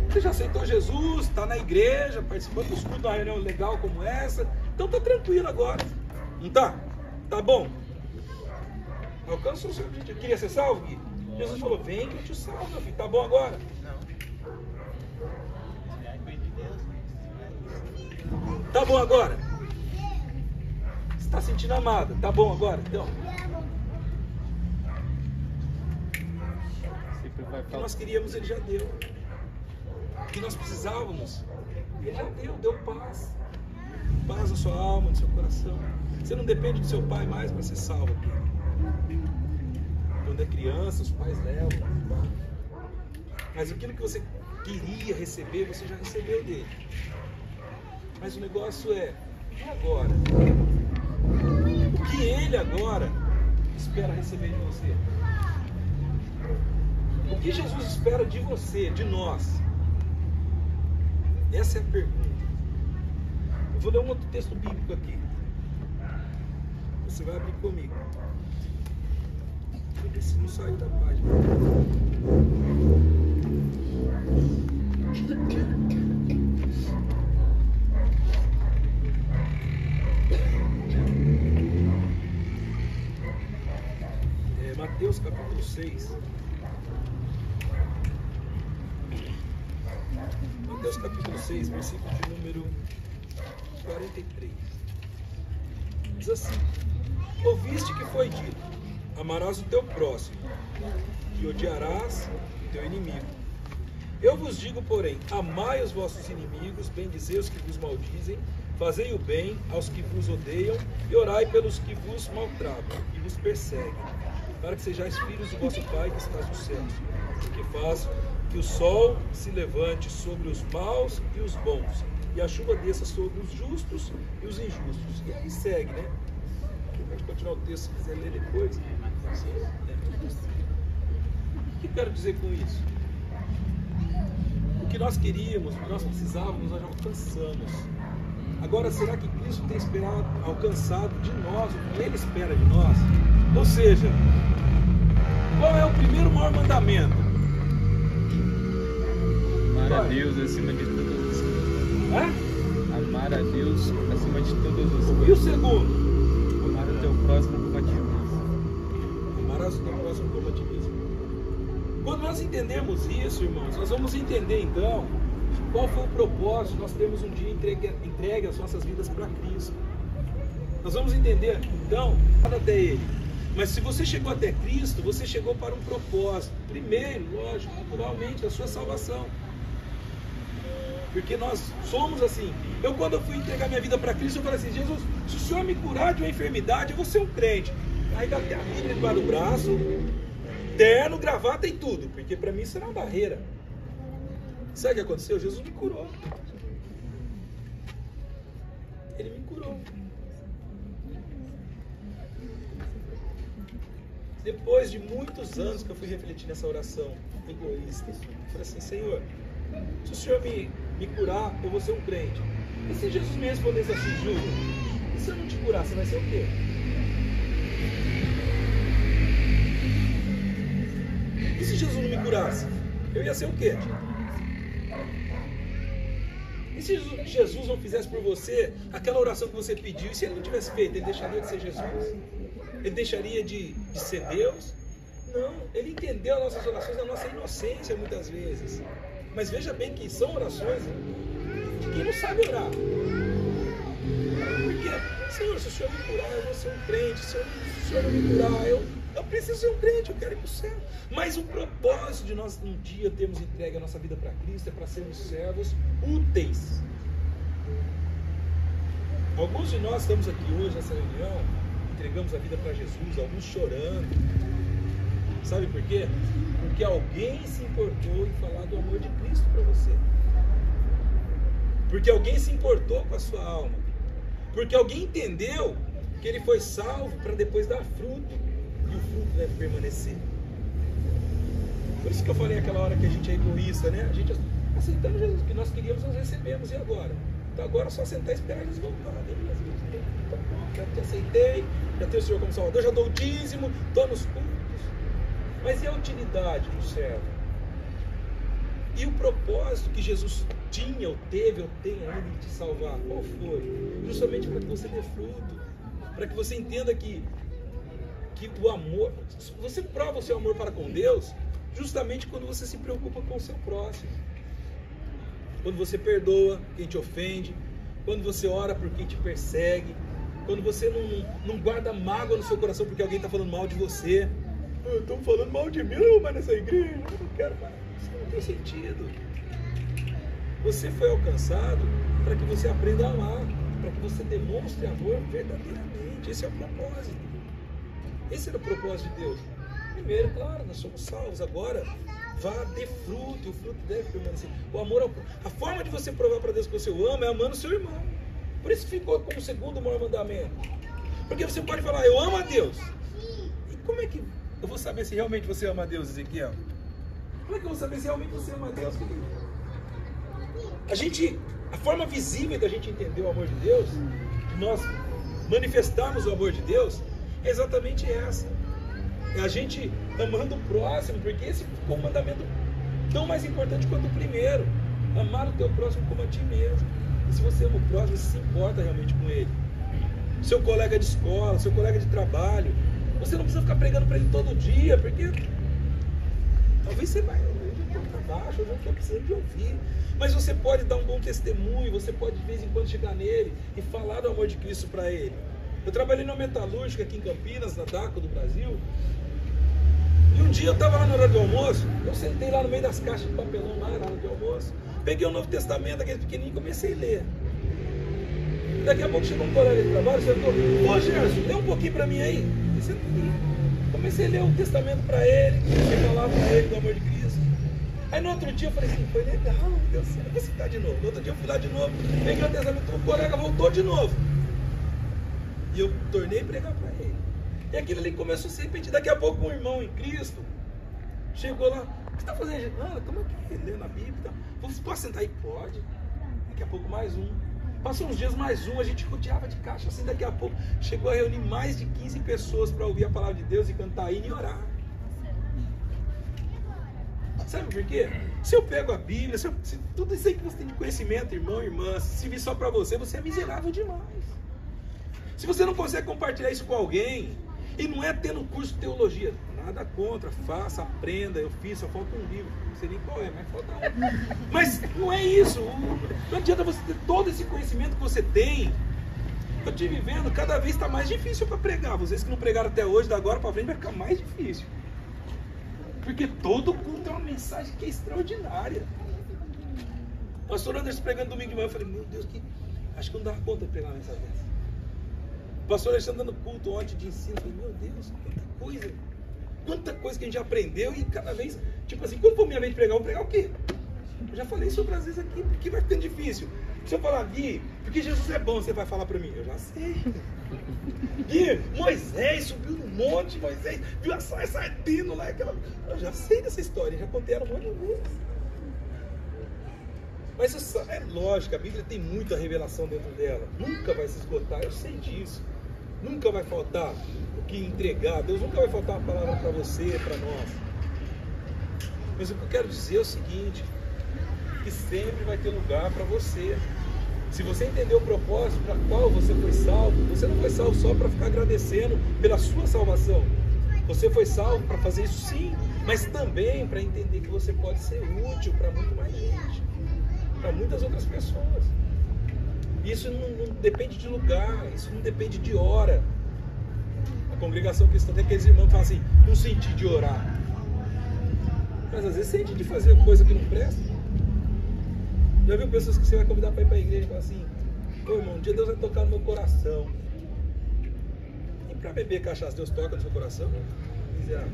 Você já aceitou Jesus, está na igreja, participando dos cultos, de uma reunião legal como essa. Então está tranquilo agora. Não está? Tá bom. Alcança o seu objetivo. Queria ser salvo, Gui? Jesus falou, vem que eu te salvo, meu filho. Tá bom agora? Tá bom agora? Você está sentindo amado? Tá bom agora? Então. O que nós queríamos, Ele já deu. O que nós precisávamos, Ele já deu paz. Paz na sua alma, no seu coração. Você não depende do seu pai mais para ser salvo. Quando é criança, os pais levam. Mas aquilo que você queria receber, você já recebeu dele. Mas o negócio é, e agora? O que ele agora espera receber de você? O que Jesus espera de você, de nós? Essa é a pergunta. Eu vou ler um outro texto bíblico aqui. Você vai abrir comigo. Esse não saiu da página. Mateus capítulo 6. Mateus capítulo 6, versículo de número 43. Diz assim: ouviste que foi dito, amarás o teu próximo e odiarás o teu inimigo. Eu vos digo, porém, amai os vossos inimigos, bendizei os que vos maldizem, fazei o bem aos que vos odeiam e orai pelos que vos maltratam e vos perseguem, para que sejais filhos do vosso Pai que está nos céus, que faz que o sol se levante sobre os maus e os bons, e a chuva desça sobre os justos e os injustos. E aí segue, né? Pode continuar o texto se quiser ler depois. O que eu quero dizer com isso? O que nós queríamos, o que nós precisávamos, nós já alcançamos. Agora, será que Cristo tem alcançado de nós o que Ele espera de nós? Ou seja, qual é o primeiro maior mandamento? Amar a Deus acima de todas as coisas. Amar a Deus acima de todas as coisas. E o segundo? Amar o teu próximo como a ti mesmo. Amarás o teu próximo como a ti mesmo. Quando nós entendemos isso, irmãos, nós vamos entender então qual foi o propósito de nós termos um dia entregue as nossas vidas para Cristo. Nós vamos entender então até Ele. Mas se você chegou até Cristo, você chegou para um propósito. Primeiro, lógico, naturalmente, a sua salvação. Porque nós somos assim. Quando eu fui entregar minha vida para Cristo, eu falei assim: Jesus, se o Senhor me curar de uma enfermidade, eu vou ser um crente. Aí até a Bíblia debaixo do braço, terno, gravata e tudo. Porque para mim isso era uma barreira. Sabe o que aconteceu? Jesus me curou. Ele me curou. Depois de muitos anos que eu fui refletir nessa oração egoísta, eu falei assim: Senhor, se o Senhor me curar, eu vou ser um crente. E se Jesus me respondesse assim: Júlio, e se eu não te curar, você vai ser o quê? se Jesus não me curasse? Eu ia ser o quê? E se Jesus não fizesse por você aquela oração que você pediu? E se ele não tivesse feito, ele deixaria de ser Jesus? Ele deixaria de ser Deus? Não, ele entendeu as nossas orações, a nossa inocência muitas vezes. Mas veja bem que são orações de quem não sabe orar. Porque, Senhor, se o Senhor me curar, eu vou ser um crente. Se o Senhor não me curar, eu preciso ser um crente, eu quero ir para o céu. Mas o propósito de nós um dia termos entregue a nossa vida para Cristo é para sermos servos úteis. Alguns de nós estamos aqui hoje nessa reunião, entregamos a vida para Jesus, alguns chorando. Sabe por quê? Porque alguém se importou em falar do amor de Cristo para você. Porque alguém se importou com a sua alma. Porque alguém entendeu que ele foi salvo para depois dar fruto. E o fruto deve permanecer. Por isso que eu falei aquela hora que a gente é egoísta, né? A gente aceitamos Jesus, que nós queríamos, nós recebemos. E agora? Então agora é só sentar e esperar eles voltarem. Já te aceitei, já tenho o Senhor como Salvador, já dou o dízimo, estou nos cultos. Mas e a utilidade do servo? E o propósito que Jesus tinha, ou teve, ou tem ainda de te salvar? Qual foi? Justamente para que você dê fruto. Para que você entenda que o amor... Você prova o seu amor para com Deus justamente quando você se preocupa com o seu próximo. Quando você perdoa quem te ofende. Quando você ora por quem te persegue. Quando você não guarda mágoa no seu coração porque alguém está falando mal de você. Estão falando mal de mim, mas nessa igreja eu não quero mais. Isso não tem sentido. Você foi alcançado para que você aprenda a amar, para que você demonstre amor verdadeiramente. Esse é o propósito. Esse era o propósito de Deus. Primeiro, claro, nós somos salvos. Agora, vá, dê fruto, e o fruto deve permanecer. O amor, a forma de você provar para Deus que você o ama é amando o seu irmão. Por isso ficou como o segundo maior mandamento. Porque você pode falar, eu amo a Deus. E como é que eu vou saber se realmente você ama a Deus, Ezequiel? Como é que eu vou saber se realmente você ama a Deus, querido? A forma visível da gente entender o amor de Deus, de nós manifestarmos o amor de Deus, é exatamente essa. É a gente amando o próximo, porque esse ficou um mandamento tão mais importante quanto o primeiro. Amar o teu próximo como a ti mesmo. E se você ama o próximo, você se importa realmente com ele. Seu colega de escola, seu colega de trabalho, você não precisa ficar pregando para ele todo dia, porque talvez você vai para baixo, eu não estou precisando de ouvir. Mas você pode dar um bom testemunho, você pode de vez em quando chegar nele e falar do amor de Cristo para ele. Eu trabalhei na metalúrgica aqui em Campinas, na DACO do Brasil. E um dia eu estava lá na hora do almoço, eu sentei lá no meio das caixas de papelão lá na hora do almoço, peguei o Novo Testamento, aquele pequenininho, e comecei a ler. Daqui a pouco chegou um colega de trabalho e sentou, ô Gerson, lê um pouquinho para mim aí. E sentei. Comecei a ler o Testamento para ele, comecei a falar para ele do amor de Cristo. Aí no outro dia eu falei assim, foi legal, deu certo, vou citar de novo. No outro dia eu fui lá de novo, peguei o Testamento, o colega voltou de novo. E eu tornei a pregar para ele. E aquilo ali começou a se repetir. Daqui a pouco um irmão em Cristo chegou lá, o que você está fazendo? Ah, estamos aqui lendo a Bíblia. Você pode sentar aí? Pode. Daqui a pouco mais um. Passou uns dias mais um, a gente rodeava de caixa assim, daqui a pouco chegou a reunir mais de 15 pessoas para ouvir a palavra de Deus e cantar e orar. Sabe por quê? Se eu pego a Bíblia, se tudo isso aí que você tem de conhecimento, irmão, irmã, se vir só para você, você é miserável demais. Se você não consegue compartilhar isso com alguém, e não é tendo curso de teologia, nada contra, faça, aprenda, eu fiz, só falta um livro, não sei nem qual é, mas falta um. Mas não é isso, não adianta você ter todo esse conhecimento que você tem. Eu estive vendo, cada vez está mais difícil para pregar. Vocês que não pregaram até hoje, da agora para frente vai ficar mais difícil. Porque todo culto é uma mensagem que é extraordinária. O pastor Anderson pregando domingo de manhã, eu falei, meu Deus, acho que não dá conta de pregar uma mensagem dessa. O pastor Alexandre dando culto ontem de ensino, eu falei, meu Deus, quanta coisa que a gente já aprendeu e cada vez, tipo assim, quando for minha vez de pregar, eu vou pregar o quê? Eu já falei sobre às vezes aqui, porque vai ficando difícil. Se eu falar, Gui, porque Jesus é bom, você vai falar para mim, eu já sei. Gui, Moisés subiu no monte, Moisés viu a sarça ardendo lá, eu já sei dessa história, já contei ela um monte de vezes. Mas é lógico, a Bíblia tem muita revelação dentro dela, nunca vai se esgotar, eu sei disso. Nunca vai faltar o que entregar, Deus nunca vai faltar uma palavra para você, para nós. Mas o que eu quero dizer é o seguinte, que sempre vai ter lugar para você. Se você entender o propósito para qual você foi salvo, você não foi salvo só para ficar agradecendo pela sua salvação. Você foi salvo para fazer isso sim, mas também para entender que você pode ser útil para muito mais gente, para muitas outras pessoas. Isso não depende de lugar, isso não depende de hora. A congregação cristã tem aqueles irmãos que falam assim, não senti de orar. Mas às vezes sente de fazer coisa que não presta. Já viu pessoas que você vai convidar para ir para a igreja e falar assim, ô irmão, um dia Deus vai tocar no meu coração. E para beber cachaça, Deus toca no seu coração? Miserável.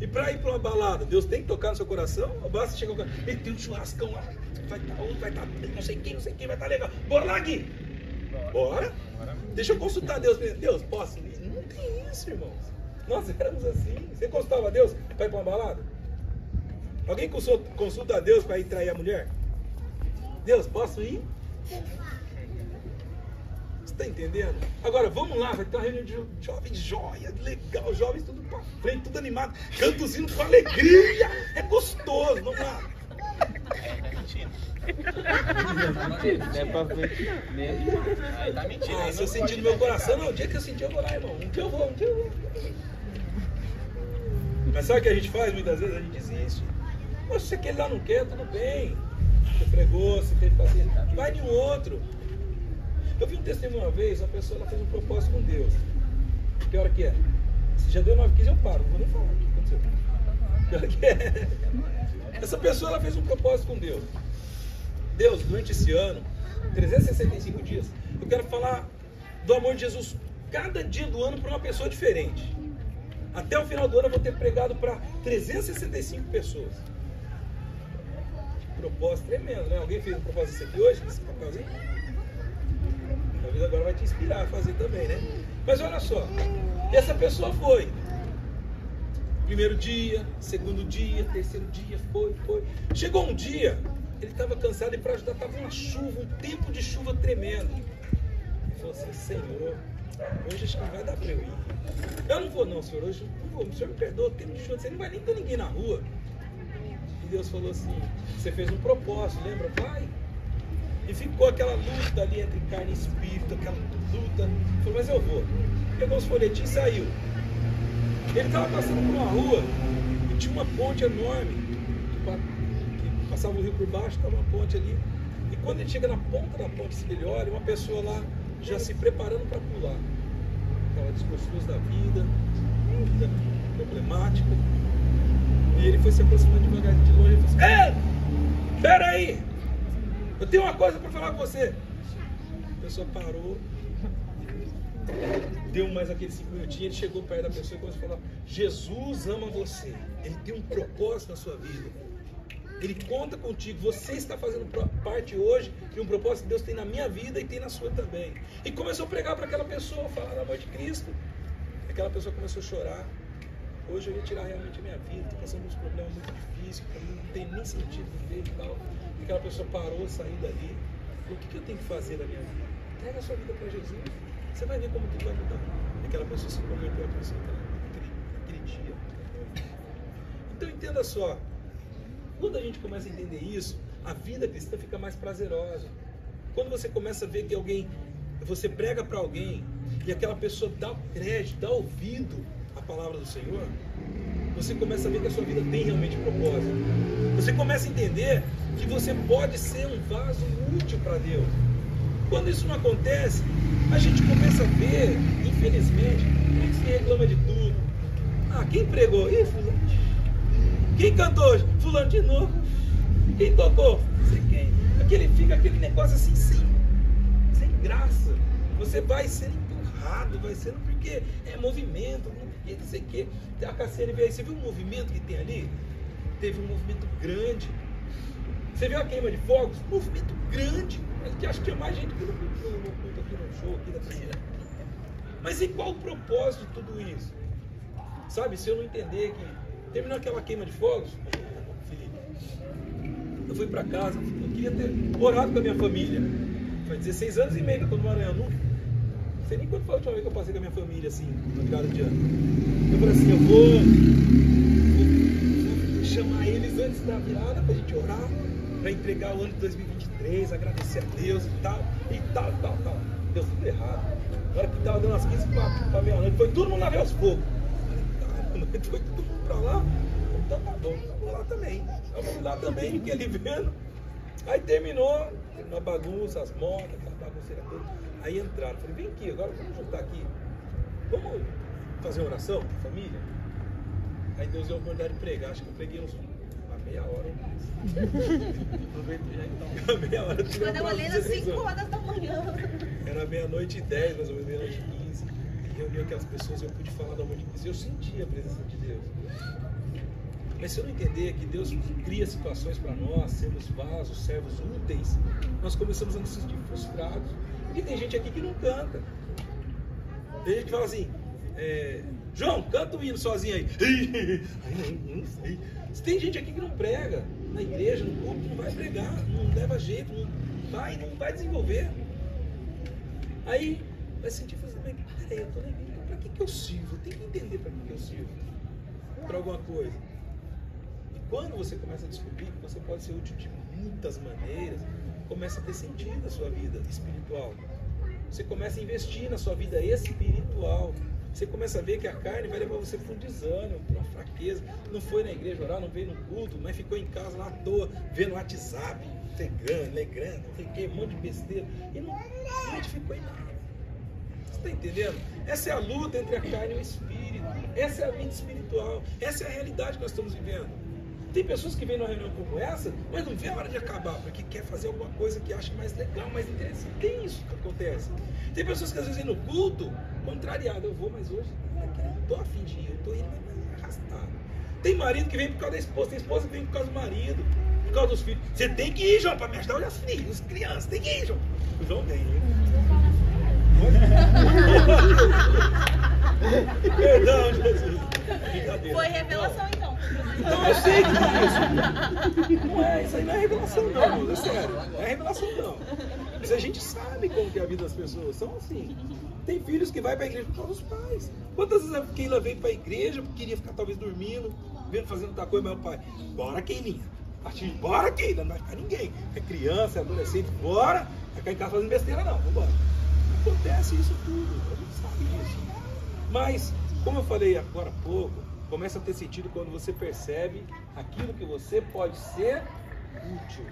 E para ir para uma balada, Deus tem que tocar no seu coração? Ou basta chegar com e tem um churrascão lá, vai estar outro, vai estar não sei quem, vai estar legal. Bora lá, Gui! Bora? Deixa eu consultar Deus. Deus, posso ir? Não tem isso, irmãos. Nós éramos assim. Você consultava a Deus para ir para uma balada? Alguém consulta a Deus para ir trair a mulher? Deus, posso ir? Você está entendendo? Agora, vamos lá, vai ter uma reunião de jovens, joia, legal, jovens tudo para frente, tudo animado, canta os hinos com alegria, é gostoso, vamos lá. É pra ver. Tá mentindo. Se eu sentir no meu coração, não, o dia que eu sentir eu vou lá, irmão. Um dia eu vou. Mas sabe o que a gente faz muitas vezes? A gente desiste. Poxa, se aquele lá não quer, tudo bem. Você pregou, você teve paciência. Vai de um outro. Eu vi um testemunho uma vez, a pessoa ela fez um propósito com Deus. Que hora que é? Se já deu 9h15, eu paro, não vou nem falar o que aconteceu. Que hora que é? Essa pessoa ela fez um propósito com Deus. Deus, durante esse ano, 365 dias, eu quero falar do amor de Jesus cada dia do ano para uma pessoa diferente. Até o final do ano eu vou ter pregado para 365 pessoas. Propósito tremendo, né? Alguém fez um propósito desse aqui hoje, nesse papelzinho? Talvez agora vai te inspirar a fazer também, né? Mas olha só, essa pessoa foi. Primeiro dia, segundo dia, terceiro dia, foi. Chegou um dia, ele estava cansado e para ajudar estava uma chuva, um tempo de chuva tremendo. Ele falou assim, Senhor, hoje acho que não vai dar para eu ir. Eu não vou não, Senhor, hoje não vou. O Senhor me perdoa, tempo de chuva, você não vai nem ter ninguém na rua. E Deus falou assim, você fez um propósito, lembra? Vai. E ficou aquela luta ali entre carne e espírito, aquela luta. Ele falou, mas eu vou. Pegou os folhetinhos e saiu. Ele estava passando por uma rua e tinha uma ponte enorme que passava o rio por baixo, estava uma ponte ali. E quando ele chega na ponta da ponte, se ele olha, uma pessoa lá já se preparando para pular. Estava desgostoso da vida problemática. E ele foi se aproximando devagar de longe e falou assim, ei, espera aí, eu tenho uma coisa para falar com você. A pessoa parou, deu mais aqueles 5 minutinhos, ele chegou perto da pessoa e começou a falar, Jesus ama você, ele tem um propósito na sua vida, ele conta contigo, você está fazendo parte hoje de um propósito que Deus tem na minha vida e tem na sua também. E começou a pregar para aquela pessoa, falar do amor de Cristo. Aquela pessoa começou a chorar. Hoje eu ia tirar realmente a minha vida, estou passando por uns problemas muito difíceis, para mim não tem nem sentido viver e tal. E aquela pessoa parou, saiu dali. Falou, o que eu tenho que fazer na minha vida? Entrega a sua vida para Jesus, você vai ver como tudo vai mudar. E aquela pessoa se converteu a Cristo naquele dia. Então entenda só, quando a gente começa a entender isso, a vida cristã fica mais prazerosa. Quando você começa a ver que alguém, você prega para alguém, e aquela pessoa dá o crédito, dá ouvido à palavra do Senhor, você começa a ver que a sua vida tem realmente propósito. Você começa a entender que você pode ser um vaso útil para Deus. Quando isso não acontece, a gente começa a ver, infelizmente, que se reclama de tudo. Ah, quem pregou? Ih, fulano. Quem cantou hoje? Fulano de novo. Quem tocou? Não sei quem. Fica aquele negócio assim, sem graça. Você vai sendo empurrado, vai sendo porque é movimento, não sei o que. A Cassiane veio aí, você viu o movimento que tem ali? Teve um movimento grande. Você viu a queima de fogos? Movimento grande. Eu acho que tinha mais gente que no culto aqui no show, aqui da primeira. Mas e qual o propósito de tudo isso? Sabe, se eu não entender que terminou aquela queima de fogos, Felipe, eu fui pra casa, eu queria ter orado com a minha família. Faz 16 anos e meio que eu tô no Maranhão, não sei nem quando foi a última vez que eu passei com a minha família, assim, na virada de ano. Eu falei assim, eu vou chamar antes da virada pra gente orar, pra entregar o ano de 2023, agradecer a Deus e tal. Deu tudo errado. Na hora que tava dando umas 15 pra meia-noite, foi todo mundo lá ver os fogos. Foi todo mundo pra lá. Então tá bom, vamos lá também. Vamos lá também, fiquei ali vendo. Aí terminou a bagunça, as motos, aquela bagunceira toda. Aí entraram, falei, vem aqui, agora vamos juntar aqui. Vamos fazer uma oração, família? Aí Deus deu a oportunidade de pregar, acho que eu preguei uma meia hora ou mais. Aproveitei já então. Meia hora. Quando eu olhei nas 5 horas da manhã. Era 00:10, mais ou menos, 00:15. Reuni aquelas pessoas e eu pude falar do amor de Deus. Eu senti a presença de Deus. Mas se eu não entender que Deus cria situações para nós, sermos vasos, servos úteis, nós começamos a nos sentir frustrados. E tem gente aqui que não canta. Tem gente que fala assim, João, canta o hino sozinho aí. Não sei. Tem gente aqui que não prega na igreja, no culto, não vai pregar, não leva jeito, não vai desenvolver. Aí vai sentir, peraí, eu tô na igreja, então pra que eu sirvo? Tem que entender pra que eu sirvo. Para alguma coisa. E quando você começa a descobrir que você pode ser útil de muitas maneiras, começa a ter sentido na sua vida espiritual. Você começa a investir na sua vida espiritual. Você começa a ver que a carne vai levar você para um desânimo, para uma fraqueza. Não foi na igreja orar, não veio no culto, mas ficou em casa lá à toa, vendo o WhatsApp, alegrando, um monte de besteira. E não edificou em nada. Você está entendendo? Essa é a luta entre a carne e o espírito. Essa é a vida espiritual. Essa é a realidade que nós estamos vivendo. Tem pessoas que vêm numa reunião como essa, mas não vê a hora de acabar, porque quer fazer alguma coisa que acha mais legal, mais interessante. Tem isso que acontece. Tem pessoas que às vezes vêm no culto, contrariado, eu vou, mas hoje eu não estou afim de ir, eu estou indo arrastado. Tem marido que vem por causa da esposa, tem esposa que vem por causa do marido, por causa dos filhos. Você tem que ir, João, para me ajudar a olhar os filhos, as crianças, tem que ir, João. O João vem, hein? Perdão, Jesus. Foi revelação então. Então eu sei que é isso. Não é, isso aí não é revelação não, é sério. Não é revelação não. Mas a gente sabe como que é a vida das pessoas. São assim. Tem filhos que vai para a igreja por causa dos pais. Quantas vezes a Keila veio para a igreja porque queria ficar talvez dormindo, vendo, fazendo outra coisa, mas o pai, bora Keilinha. Bora Keila, não vai ficar ninguém. É criança, é adolescente, bora. Vai ficar em casa fazendo besteira não, vambora. Acontece isso tudo, a gente sabe disso. Mas, como eu falei agora há pouco, começa a ter sentido quando você percebe aquilo que você pode ser útil.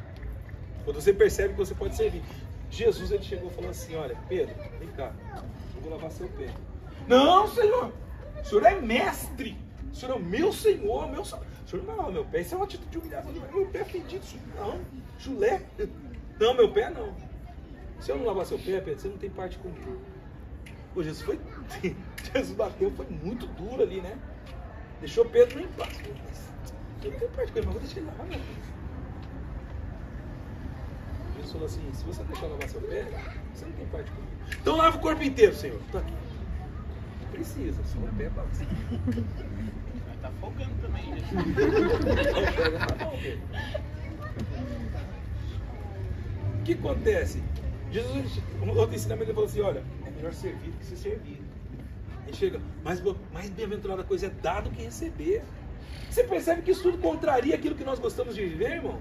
Quando você percebe que você pode servir. Jesus, ele chegou e falou assim, olha, Pedro, vem cá, eu vou lavar seu pé. Não, Senhor, o Senhor é mestre, o Senhor é o meu Senhor, o Senhor não vai lavar meu pé, isso é uma atitude de humilhação, meu pé é fedido, não, chulé, não, meu pé não. Se eu não lavar seu pé, Pedro, você não tem parte comigo. Pô, Jesus bateu, foi muito duro ali, né? Deixou Pedro em paz. Eu não tenho parte com ele, mas vou deixar ele lavar meu pé. Jesus falou assim, se você deixar lavar seu pé, você não tem parte comigo. Então lava o corpo inteiro, Senhor. Tá aqui. Não precisa, só o pé é básico. Mas tá folgando também, né? Tá bom, Pedro. O que acontece? Jesus, no outro ensinamento, ele falou assim, olha, é melhor servir do que ser servido. Ele chega, mais bem-aventurada coisa é dar do que receber. Você percebe que isso tudo contraria aquilo que nós gostamos de viver, irmão?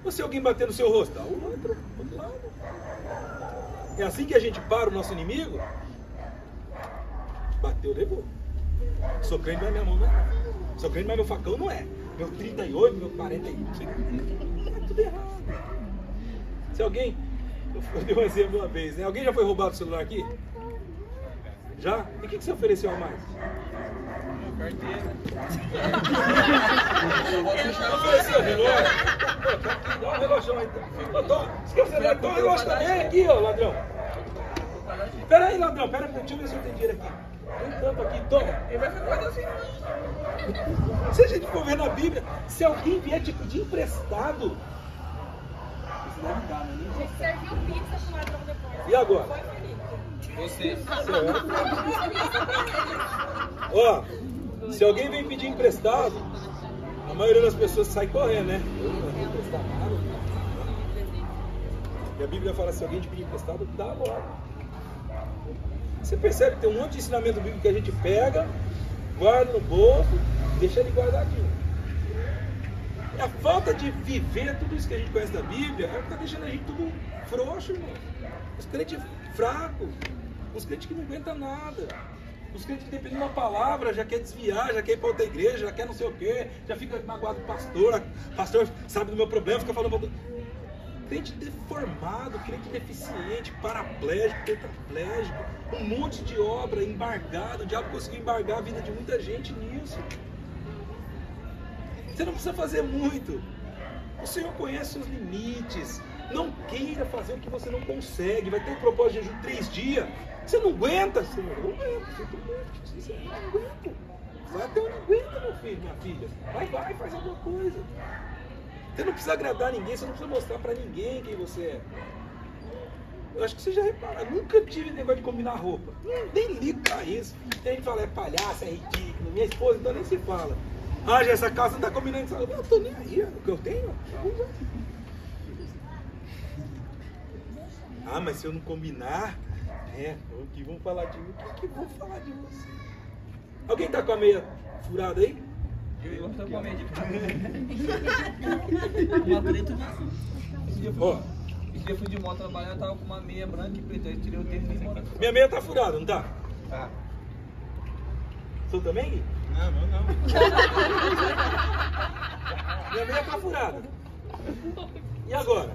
Ou se alguém bater no seu rosto, dá o outro lado. É assim que a gente para o nosso inimigo? Bateu, levou. Sou crente, mas minha mão não é. Sou crente, mas meu facão não é. Meu 38, meu 41. É tudo errado. Se alguém... Eu dei um exemplo uma vez, né? Alguém já foi roubado o celular aqui? Já? E o que você ofereceu a mais? Carteira. Ofereceu o relógio? Dá um relógio aí. Você quer celular? Dá um relógio também aqui, ó, ladrão. Pera aí, ladrão. Pera aí, deixa eu ver se eu tenho dinheiro aqui. Tem tanto aqui, toma. Ele vai ficar assim. Se a gente for ver na Bíblia, se alguém vier te pedir emprestado, Serviu pizza pro ladrão depois. e agora? Você. Ó, se alguém vem pedir emprestado, a maioria das pessoas sai correndo, né? Eu não vou emprestar nada. E a Bíblia fala, se alguém te pedir emprestado, dá logo. Você percebe que tem um monte de ensinamento bíblico que a gente pega, guarda no bolso, deixa ele guardadinho. E a falta de viver tudo isso que a gente conhece da Bíblia é o que está deixando a gente tudo frouxo, irmão. Os crentes fracos, os crentes que não aguentam nada. Os crentes que dependem de uma palavra, já quer desviar, já quer ir para outra igreja, já quer não sei o quê, já fica magoado com o pastor sabe do meu problema, fica falando... Crente deformado, crente deficiente, paraplégico, tetraplégico, um monte de obra embargado, o diabo conseguiu embargar a vida de muita gente nisso. Você não precisa fazer muito, o Senhor conhece seus limites, não queira fazer o que você não consegue, vai ter um propósito de jejum 3 dias, você não aguenta, Senhor, não aguenta, você não aguenta, vai até onde aguenta, meu filho, minha filha, vai, faz alguma coisa. Você não precisa agradar ninguém, você não precisa mostrar pra ninguém quem você é. Eu acho que você já reparou, nunca tive negócio de combinar roupa. Nem ligo pra isso. Tem gente que fala, é palhaço, é ridículo. Minha esposa então nem se fala. Ah, já essa calça não tá combinando isso. Eu tô nem aí, o que eu tenho. Ah, mas se eu não combinar, o que vão falar de mim? O que vão falar de você? Alguém tá com a meia furada aí? Eu tô com a meia de prata. Ó. Esse dia eu fui de moto trabalhar, eu tava com uma meia branca e preta. Eu tirei o tênis e embora. Minha meia tá furada, não tá? Tá. Seu também, Gui? Não. Minha meia tá furada. E agora?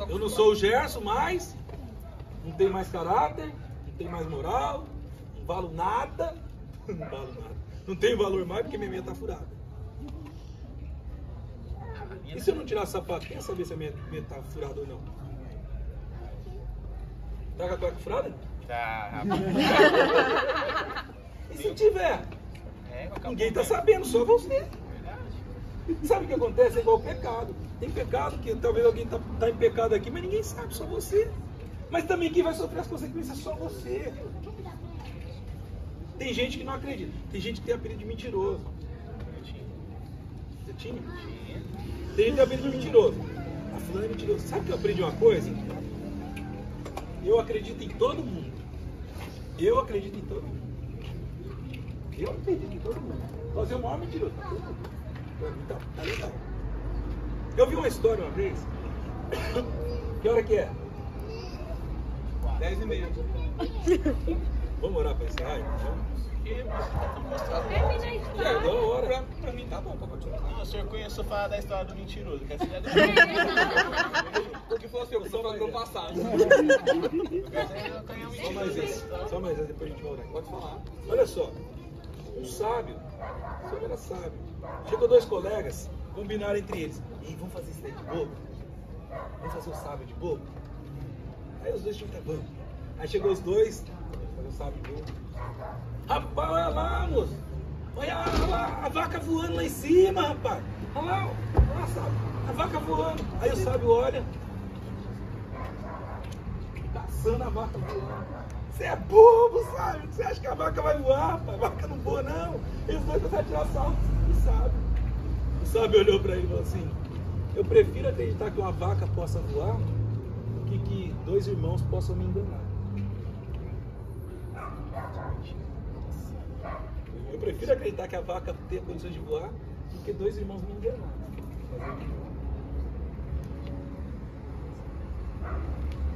Eu não sou o Gerson mais, não tenho mais caráter, não tenho mais moral, não valo nada. Não valo nada. Não tenho valor mais porque minha meia tá furada. E se eu não tirar sapato, quem ia saber se a minha meia tá furada ou não? Tá com a cueca furada? Tá, rapaz. E se tiver? Ninguém tá sabendo, só você. Sabe o que acontece? É igual o pecado. Tem pecado que talvez alguém tá em pecado aqui, mas ninguém sabe, só você. Mas também quem vai sofrer as consequências é só você. Tem gente que não acredita. Tem gente que tem apelido de mentiroso. Você tinha? Tem gente que tem apelido de mentiroso. A fulana é mentiroso. Sabe que eu aprendi uma coisa? Eu acredito em todo mundo. Eu acredito em todo mundo. Eu acredito em todo mundo. Mas é o maior mentiroso. Tá legal. Eu vi uma história uma vez. Que hora que é? 10h30. Vamos orar para encerrar? Termina Da hora. Pra mim tá bom pra continuar. Não, o senhor conheceu falar da história do mentiroso. Quer ser Porque foi assim, eu só falei no passado. Só mais esse, depois a gente vai orar. Pode falar. Olha só, um sábio, o senhor era sábio. Chegou 2 colegas, combinaram entre eles. E vamos fazer isso daí de bobo? Vamos fazer o sábio de bobo? Aí os dois tinham que estar bom. Aí chegou os dois, fazer o sábio de bobo. Rapaz, olha lá, moço. Olha lá, a vaca voando lá em cima, rapaz. Olha lá, sábio. A vaca voando. Aí o sábio olha. Caçando a vaca voando. Você é bobo, sabe? Você acha que a vaca vai voar, rapaz? A vaca não voa, não. Eles dois começaram a tirar salto. O sábio olhou para ele e falou assim: eu prefiro acreditar que uma vaca possa voar do que 2 irmãos possam me enganar. Eu prefiro acreditar que a vaca tenha condições de voar do que 2 irmãos me enganar.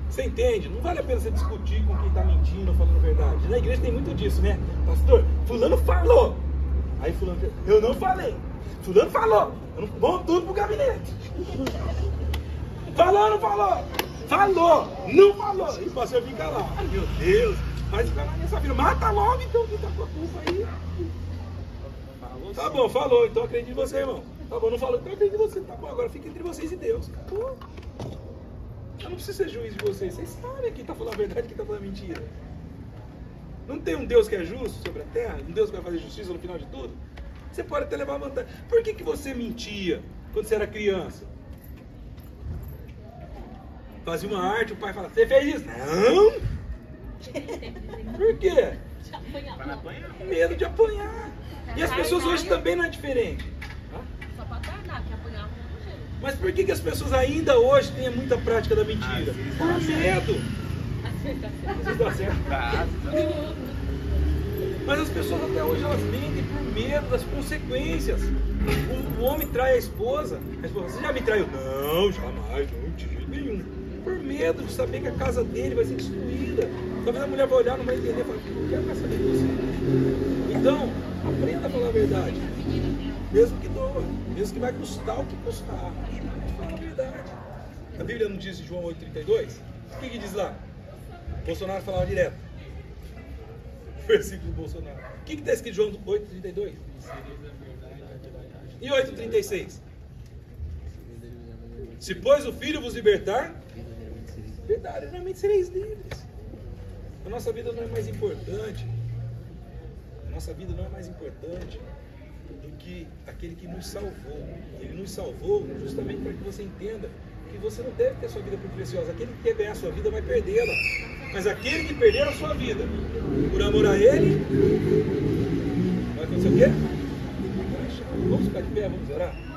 Você entende? Não vale a pena você discutir com quem está mentindo ou falando verdade. Na igreja tem muito disso, né? Pastor, fulano falou. Aí fulano, eu não falei. Fulano falou. Vamos tudo pro gabinete. Falou ou não falou? Falou. Não falou. E o pastor fica lá. Ai, meu Deus. Mas fica lá nessa vida. Mata logo então quem tá com a culpa aí. Tá bom, falou. Então acredito em você, irmão. Tá bom, não falou. Então acredito em você. Tá bom, agora fica entre vocês e Deus. Acabou. Eu não preciso ser juiz de vocês. Vocês sabem quem está falando a verdade e quem está falando a mentira. Não tem um Deus que é justo sobre a terra? Um Deus que vai fazer justiça no final de tudo? Você pode até levar vantagem. Por que você mentia quando você era criança? Fazia uma arte, o pai fala, você fez isso? Não! Por quê? Medo de apanhar. E as pessoas hoje também não é diferente. Só pra tardar, que apanhava muito jeito. Mas por que as pessoas ainda hoje têm muita prática da mentira? Por medo. Às vezes dá certo. Mas as pessoas até hoje elas mentem por medo das consequências. O homem trai a esposa você já me traiu? Não, jamais, não, de jeito nenhum. Por medo de saber que a casa dele vai ser destruída. Talvez a mulher vai olhar, não vai entender, fala, não quero mais saber de você. Então, aprenda a falar a verdade. Mesmo que doa, mesmo que vai custar o que custar. Fala a verdade. A Bíblia não diz em João 8,32? O que diz lá? Bolsonaro falava direto. O versículo do Bolsonaro. O que está escrito em João 8,32? E 8,36? Se pois o Filho vos libertar, verdadeiramente sereis livres. A nossa vida não é mais importante. A nossa vida não é mais importante do que aquele que nos salvou. Ele nos salvou justamente para que você entenda que você não deve ter sua vida por preciosa. Aquele que quer ganhar a sua vida vai perdê-la. Mas aquele que perder a sua vida por amor a Ele, vai acontecer o quê? Vamos ficar de pé, vamos orar?